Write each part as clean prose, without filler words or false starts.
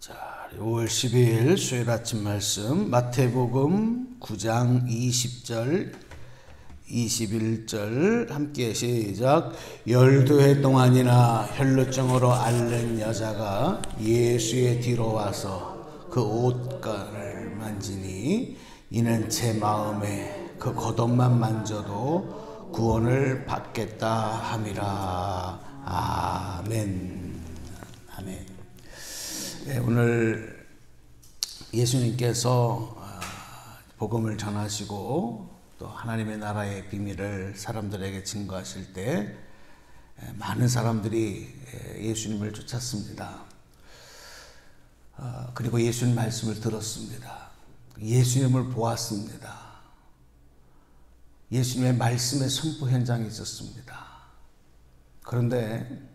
자, 5월 10일 수요일 아침 말씀 마태복음 9장 20절 21절 함께 시작. 12해 동안이나 혈루증으로 앓는 여자가 예수의 뒤로 와서 그 옷가를 만지니 이는 제 마음에 그 겉옷만 만져도 구원을 받겠다 함이라. 아멘. 아멘. 네, 오늘 예수님께서 복음을 전하시고 또 하나님의 나라의 비밀을 사람들에게 증거하실 때 많은 사람들이 예수님을 쫓았습니다. 그리고 예수님 말씀을 들었습니다. 예수님을 보았습니다. 예수님의 말씀의 선포 현장에 있었습니다. 그런데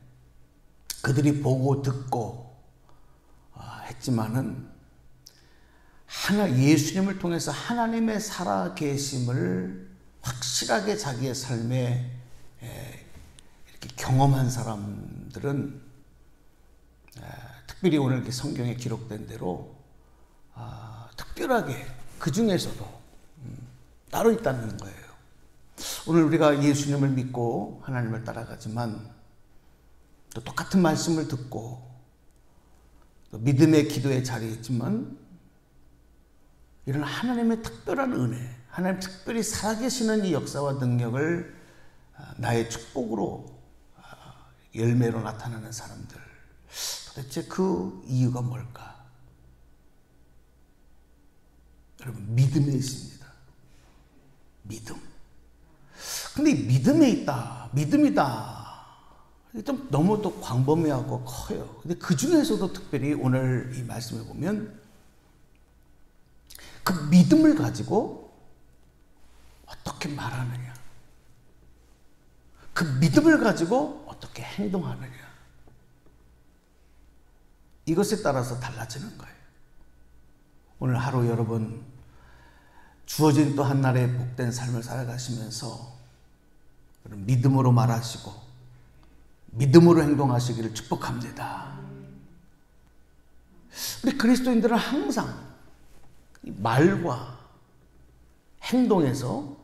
그들이 보고 듣고 했지만은 예수님을 통해서 하나님의 살아계심을 확실하게 자기의 삶에 이렇게 경험한 사람들은 특별히 오늘 이렇게 성경에 기록된 대로 특별하게 그 중에서도 따로 있다는 거예요. 오늘 우리가 예수님을 믿고 하나님을 따라가지만 또 똑같은 말씀을 듣고 또 믿음의 기도의 자리에 있지만 이런 하나님의 특별한 은혜, 하나님 특별히 살아계시는 이 역사와 능력을 나의 축복으로 열매로 나타나는 사람들, 도대체 그 이유가 뭘까? 여러분, 믿음에 있습니다. 믿음. 근데 이 믿음에 있다, 믿음이다, 좀 너무 또 광범위하고 커요. 근데 그 중에서도 특별히 오늘 이 말씀을 보면 그 믿음을 가지고 어떻게 말하느냐, 그 믿음을 가지고 어떻게 행동하느냐, 이것에 따라서 달라지는 거예요. 오늘 하루 여러분 주어진 또 한날의 복된 삶을 살아가시면서 믿음으로 말하시고 믿음으로 행동하시기를 축복합니다. 우리 그리스도인들은 항상 말과 행동에서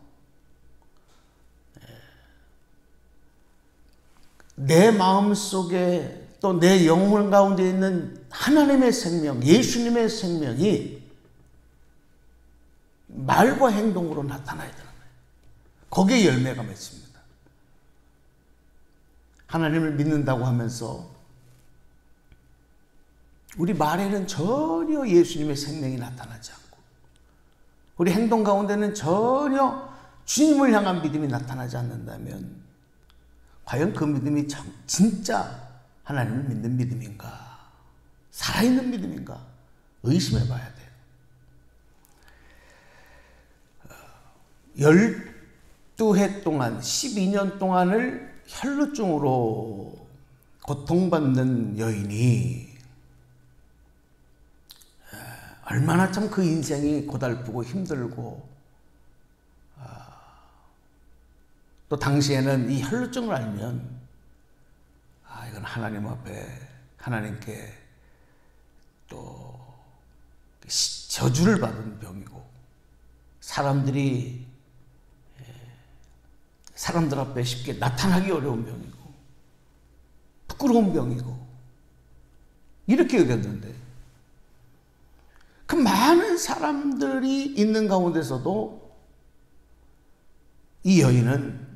내 마음속에 또 내 영혼 가운데 있는 하나님의 생명, 예수님의 생명이 말과 행동으로 나타나야 되는 거예요. 거기에 열매가 맺습니다. 하나님을 믿는다고 하면서 우리 말에는 전혀 예수님의 생명이 나타나지 않고 우리 행동 가운데는 전혀 주님을 향한 믿음이 나타나지 않는다면 과연 그 믿음이 진짜 하나님을 믿는 믿음인가, 살아있는 믿음인가 의심해 봐야 돼요. 12해 동안 12년 동안을 혈루증으로 고통받는 여인이 얼마나 참 그 인생이 고달프고 힘들고, 또 당시에는 이 혈루증을 알면 이건 하나님 앞에 하나님께 또 저주를 받은 병이고 사람들 앞에 쉽게 나타나기 어려운 병이고 부끄러운 병이고 이렇게 여겼는데, 그 많은 사람들이 있는 가운데서도 이 여인은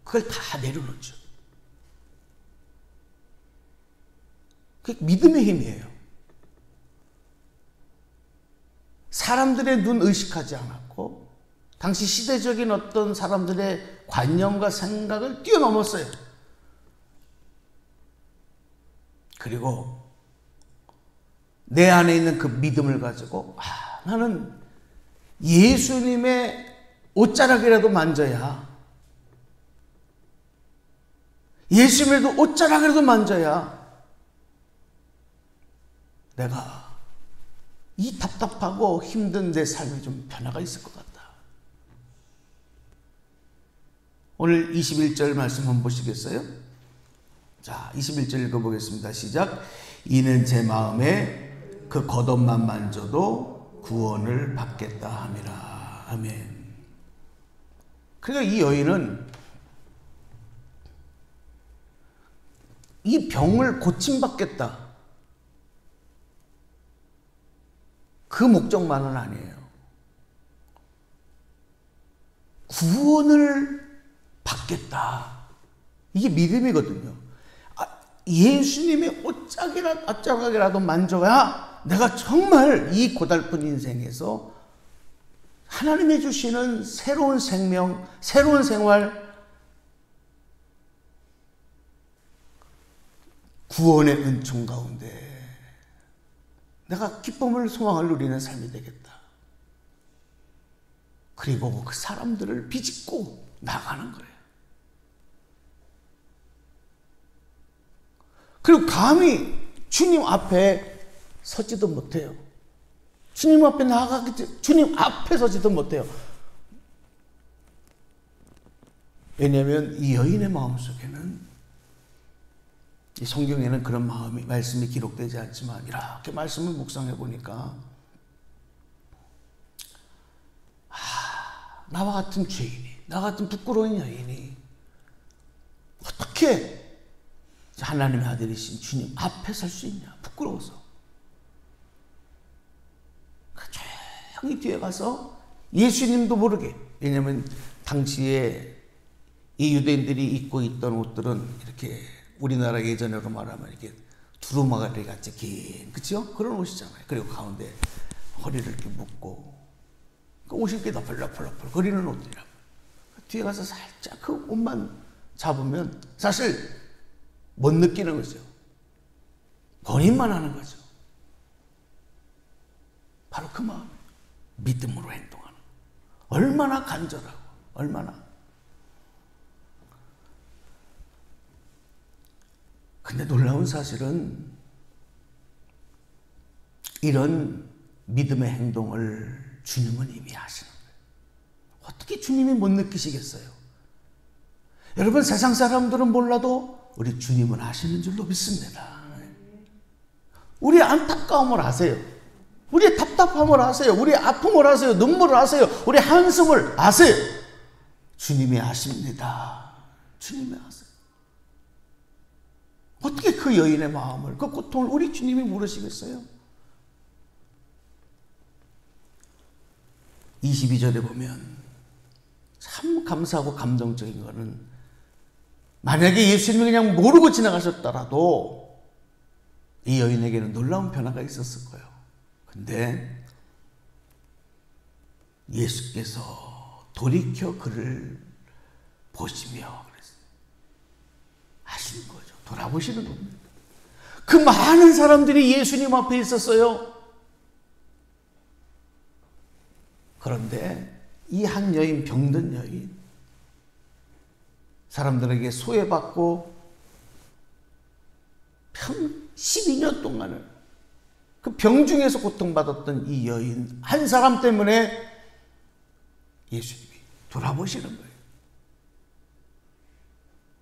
그걸 다 내려놓죠. 그게 믿음의 힘이에요. 사람들의 눈 의식하지 않았고 당시 시대적인 어떤 사람들의 관념과 생각을 뛰어넘었어요. 그리고 내 안에 있는 그 믿음을 가지고 나는 예수님의 옷자락이라도 만져야, 예수님의 옷자락이라도 만져야 내가 이 답답하고 힘든 내 삶에 좀 변화가 있을 것 같다. 오늘 21절 말씀 한번 보시겠어요? 자, 21절 읽어보겠습니다. 시작. 이는 제 마음에 그 겉옷만 만져도 구원을 받겠다 함이라. 아멘. 그러니까 이 여인은 이 병을 고침받겠다, 그 목적만은 아니에요. 구원을 받겠다. 이게 믿음이거든요. 예수님의 옷자락이라도 만져야 내가 정말 이 고달픈 인생에서 하나님이 주시는 새로운 생명, 새로운 생활, 구원의 은총 가운데 내가 기쁨을, 소망을 누리는 삶이 되겠다. 그리고 그 사람들을 비집고 나가는 거예요. 그리고 감히 주님 앞에 서지도 못해요. 주님 앞에 나아가기, 주님 앞에 서지도 못해요. 왜냐하면 이 여인의 마음속에는, 이 성경에는 그런 말씀이 기록되지 않지만 이렇게 말씀을 묵상해 보니까 나와 같은 죄인이, 나 같은 부끄러운 여인이 어떻게 하나님의 아들이신 주님 앞에 설 수 있냐, 부끄러워서. 조용히 뒤에 가서 예수님도 모르게, 왜냐하면 당시에 이 유대인들이 입고 있던 옷들은 이렇게 우리나라 예전으로 말하면 이렇게 두루마리 같이 긴, 그렇죠? 그런 옷이잖아요. 그리고 가운데 허리를 이렇게 묶고, 그 옷이 이렇게 너플너플 거리는 옷들이라고. 뒤에 가서 살짝 그 옷만 잡으면 사실 못 느끼는 거죠. 본인만 하는 거죠. 바로 그 마음, 믿음으로 행동하는. 얼마나 간절하고, 얼마나. 근데 놀라운 사실은 이런 믿음의 행동을 주님은 이미 하시는 거예요. 어떻게 주님이 못 느끼시겠어요? 여러분, 세상 사람들은 몰라도 우리 주님은 아시는 줄로 믿습니다. 우리의 안타까움을 아세요. 우리의 답답함을 아세요. 우리의 아픔을 아세요. 눈물을 아세요. 우리의 한숨을 아세요. 주님이 아십니다. 주님이 아세요. 어떻게 그 여인의 마음을, 그 고통을 우리 주님이 모르시겠어요? 22절에 보면 참 감사하고 감동적인 거는, 만약에 예수님이 그냥 모르고 지나가셨더라도 이 여인에게는 놀라운 변화가 있었을 거예요. 근데 예수께서 돌이켜 그를 보시며 그랬어요. 하시는 거죠. 돌아보시는 겁니다. 그 많은 사람들이 예수님 앞에 있었어요. 그런데 이 한 여인, 병든 여인, 사람들에게 소외받고 12년 동안을 그 병중에서 고통받았던 이 여인 한 사람 때문에 예수님이 돌아보시는 거예요.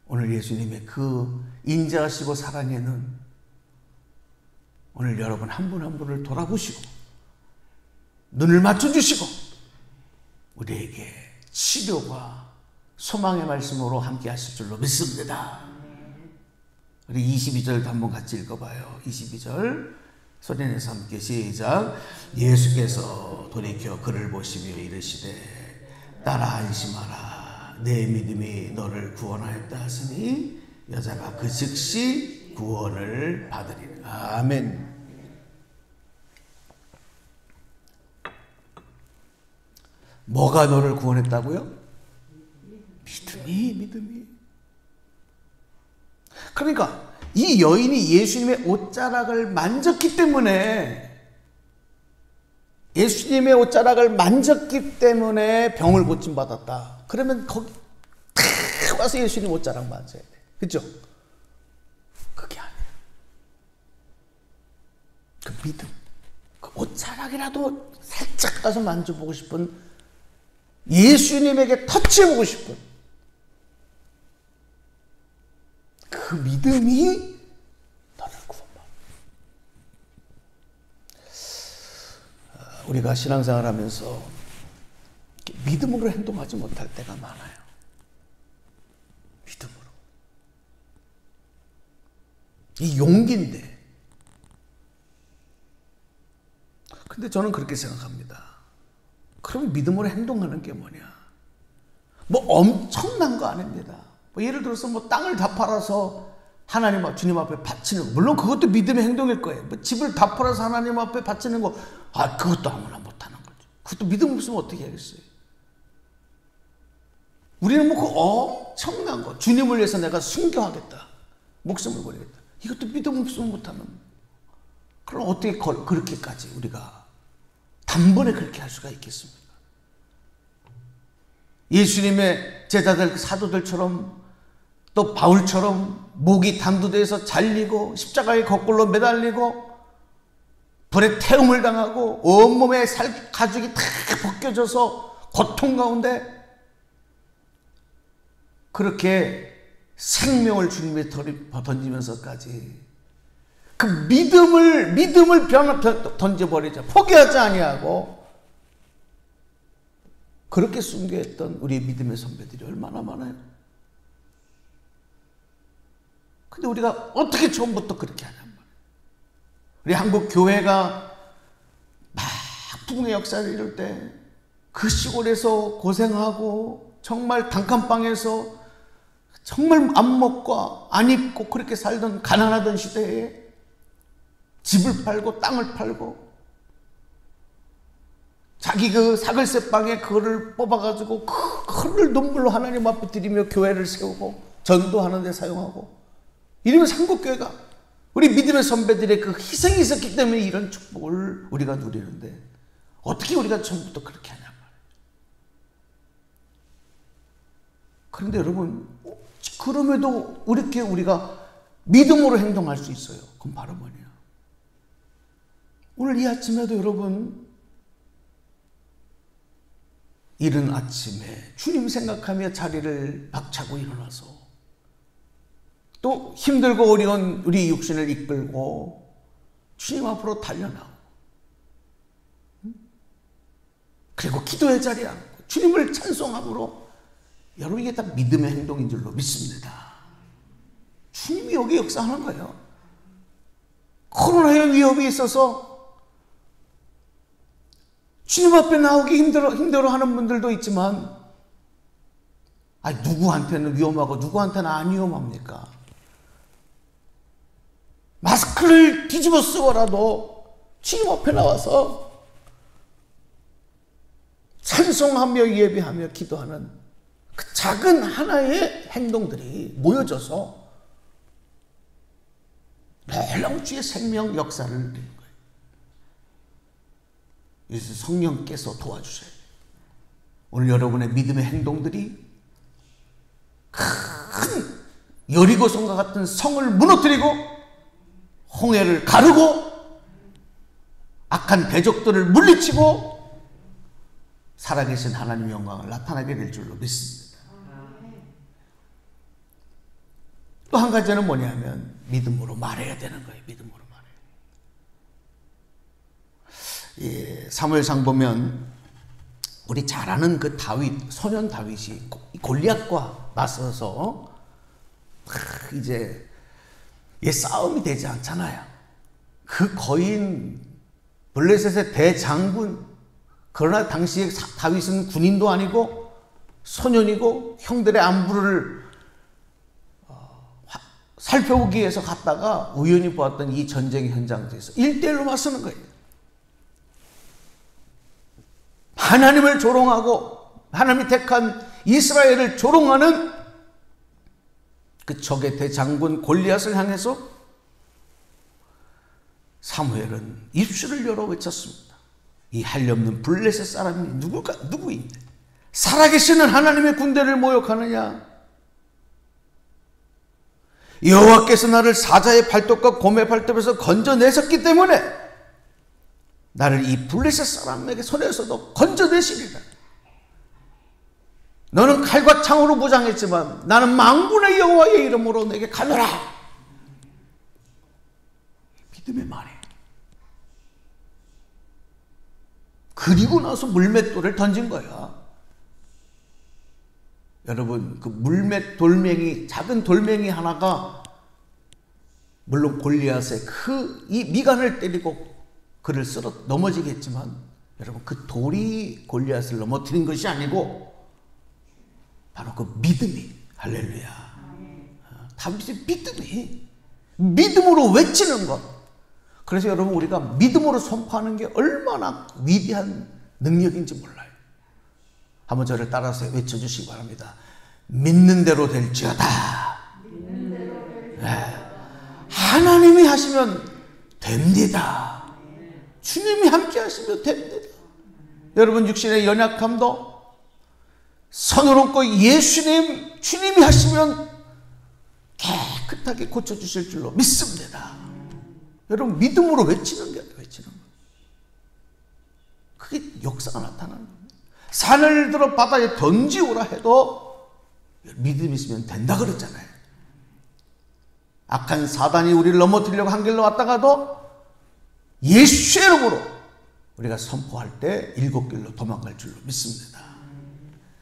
오늘 예수님의 그 인자하시고 사랑에는 오늘 여러분 한 분 한 분을 돌아보시고 눈을 맞춰주시고 우리에게 치료와 소망의 말씀으로 함께 하실 줄로 믿습니다. 우리 22절도 한번 같이 읽어봐요. 22절 소리내서 함께 시작. 예수께서 돌이켜 그를 보시며 이르시되 따라 안심하라. 내 믿음이 너를 구원하였다 하시니 여자가 그 즉시 구원을 받으리라. 아멘. 뭐가 너를 구원했다고요? 믿음이. 그러니까 이 여인이 예수님의 옷자락을 만졌기 때문에, 예수님의 옷자락을 만졌기 때문에 병을 고침받았다. 그러면 거기 탁 와서 예수님 옷자락 만져야 돼. 그렇죠? 그게 아니에요. 그 믿음, 그 옷자락이라도 살짝 가서 만져보고 싶은, 예수님에게 터치해보고 싶은 그 믿음이 너를 구원받아. 우리가 신앙생활 하면서 믿음으로 행동하지 못할 때가 많아요. 믿음으로. 이 용기인데. 근데 저는 그렇게 생각합니다. 그럼 믿음으로 행동하는 게 뭐냐? 뭐 엄청난 거 아닙니다. 뭐 예를 들어서 뭐 땅을 다 팔아서 하나님, 주님 앞에 바치는 거. 물론 그것도 믿음의 행동일 거예요. 뭐 집을 다 팔아서 하나님 앞에 바치는 거. 그것도 아무나 못하는 거죠. 그것도 믿음 없으면 어떻게 하겠어요? 우리는 뭐 그 엄청난 거. 주님을 위해서 내가 순교하겠다. 목숨을 버리겠다. 이것도 믿음 없으면 못하는. 그럼 어떻게 그렇게까지 우리가 단번에 그렇게 할 수가 있겠습니까? 예수님의 제자들, 사도들처럼 또 바울처럼 목이 단두대에서 잘리고 십자가에 거꾸로 매달리고 불에 태움을 당하고 온몸에 가죽이 다 벗겨져서 고통 가운데 그렇게 생명을 주님에 던지면서까지 그 믿음을 던져버리자. 포기하지 아니하고 그렇게 순교했던 우리의 믿음의 선배들이 얼마나 많아요. 근데 우리가 어떻게 처음부터 그렇게 하냔 말이에요. 우리 한국 교회가 막 부흥의 역사를 이룰 때 그 시골에서 고생하고 정말 단칸방에서 정말 안 먹고 안 입고 그렇게 살던 가난하던 시대에 집을 팔고 땅을 팔고 자기 그 사글세방에 그거를 뽑아가지고 그걸 눈물로 하나님 앞에 드리며 교회를 세우고 전도하는 데 사용하고 이러면 한국교회가 우리 믿음의 선배들의 그 희생이 있었기 때문에 이런 축복을 우리가 누리는데 어떻게 우리가 처음부터 그렇게 하냐 말이에요. 그런데 여러분 그럼에도 이렇게 우리가 믿음으로 행동할 수 있어요. 그럼 바로 뭐냐? 오늘 이 아침에도 여러분 이른 아침에 주님 생각하며 자리를 박차고 일어나서 또 힘들고 어려운 우리 육신을 이끌고 주님 앞으로 달려나오고 그리고 기도의 자리에 앉고 주님을 찬송함으로 여러분 이게 다 믿음의 행동인 줄로 믿습니다. 주님이 여기 역사하는 거예요. 코로나의 위협이 있어서 주님 앞에 나오기 힘들어하는 분들도 있지만 누구한테는 위험하고 누구한테는 안 위험합니까? 마스크를 뒤집어 쓰고라도 주님 앞에 나와서 찬송하며 예배하며 기도하는 그 작은 하나의 행동들이 모여져서 놀라운 주의 생명 역사를 누리는 거예요. 그래서 성령께서 도와주셔야 돼요. 오늘 여러분의 믿음의 행동들이 큰 여리고성과 같은 성을 무너뜨리고 홍해를 가르고 악한 대적들을 물리치고 살아계신 하나님의 영광을 나타나게 될 줄로 믿습니다. 또 한 가지는 뭐냐면 믿음으로 말해야 되는 거예요. 믿음으로 말해요. 사무엘상 보면 우리 잘 아는 그 다윗, 소년 다윗이 골리앗과 맞서서 이제 싸움이 되지 않잖아요. 그 거인 블레셋의 대장군, 그러나 당시에 다윗은 군인도 아니고 소년이고 형들의 안부를 살펴보기 위해서 갔다가 우연히 보았던 이 전쟁의 현장에서 1대1로 맞서는 거예요. 하나님을 조롱하고 하나님이 택한 이스라엘을 조롱하는 그 적의 대장군 골리앗을 향해서 사무엘은 입술을 열어 외쳤습니다. 이 한없는 블레셋 사람이 누구인데 살아계시는 하나님의 군대를 모욕하느냐? 여호와께서 나를 사자의 발톱과 곰의 발톱에서 건져내셨기 때문에 나를 이 블레셋 사람에게 손에서도 건져내시리라. 너는 칼과 창으로 무장했지만 나는 만군의 여호와의 이름으로 내게 가노라. 믿음의 말이에요. 그리고 나서 물맷돌을 던진 거야. 여러분, 그 돌멩이, 작은 돌멩이 하나가 물론 골리앗의 이 미간을 때리고 그를 쓸어 넘어지게 했지만, 여러분, 그 돌이 골리앗을 넘어뜨린 것이 아니고 바로 그 믿음이, 할렐루야. 다윗의 믿음으로 외치는 것. 그래서 여러분, 우리가 믿음으로 선포하는 게 얼마나 위대한 능력인지 몰라요. 한번 저를 따라서 외쳐주시기 바랍니다. 믿는 대로 될지어다. 네. 하나님이 하시면 됩니다. 주님이 함께 하시면 됩니다. 여러분, 육신의 연약함도 선으로 예수님, 주님이 하시면 깨끗하게 고쳐주실 줄로 믿습니다. 여러분, 믿음으로 외치는 게 외치는 거예요. 그게 역사가 나타나는 겁니다. 산을 들어 바다에 던지오라 해도 믿음이 있으면 된다 그랬잖아요. 악한 사단이 우리를 넘어뜨리려고 한 길로 왔다가도 예수의 이름으로 우리가 선포할 때 7길로 도망갈 줄로 믿습니다.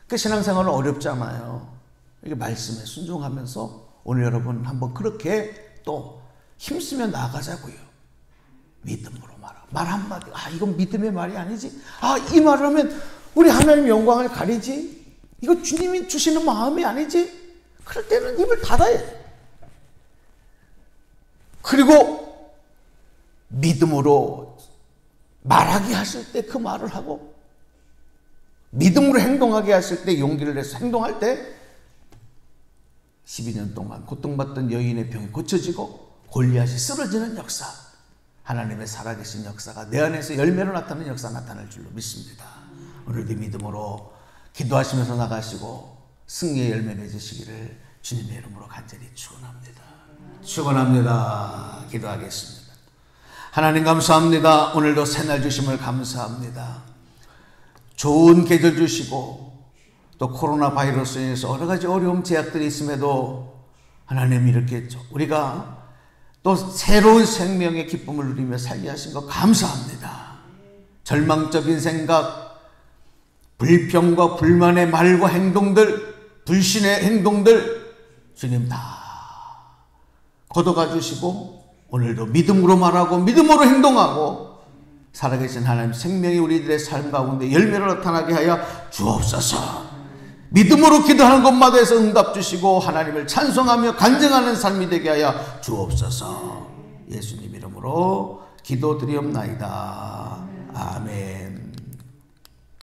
그 신앙생활은 어렵지 않아요. 이게 말씀에 순종하면서 오늘 여러분 한번 그렇게 또 힘쓰며 나가자고요. 믿음으로 말 한마디. 이건 믿음의 말이 아니지. 이 말을 하면 우리 하나님 영광을 가리지. 이거 주님이 주시는 마음이 아니지. 그럴 때는 입을 닫아야 돼. 그리고 믿음으로 말하게 하실 때 그 말을 하고, 믿음으로 행동하게 하실 때 용기를 내서 행동할 때 12년 동안 고통받던 여인의 병이 고쳐지고 골리앗이 쓰러지는 역사, 하나님의 살아계신 역사가 내 안에서 열매로 나타나는 역사 나타날 줄로 믿습니다. 오늘도 믿음으로 기도하시면서 나가시고 승리의 열매 맺으시기를 주님의 이름으로 간절히 축원합니다. 기도하겠습니다. 하나님 감사합니다. 오늘도 새날 주심을 감사합니다. 좋은 계절 주시고 또 코로나 바이러스에 의해서 여러 가지 어려움 제약들이 있음에도 하나님 이렇게 우리가 또 새로운 생명의 기쁨을 누리며 살게 하신 것 감사합니다. 절망적인 생각, 불평과 불만의 말과 행동들, 불신의 행동들 주님 다 걷어가 주시고 오늘도 믿음으로 말하고 믿음으로 행동하고 살아계신 하나님 생명이 우리들의 삶 가운데 열매로 나타나게 하여 주옵소서. 믿음으로 기도하는 곳마다에서 응답 주시고 하나님을 찬송하며 간증하는 삶이 되게 하여 주옵소서. 예수님 이름으로 기도드리옵나이다. 아멘.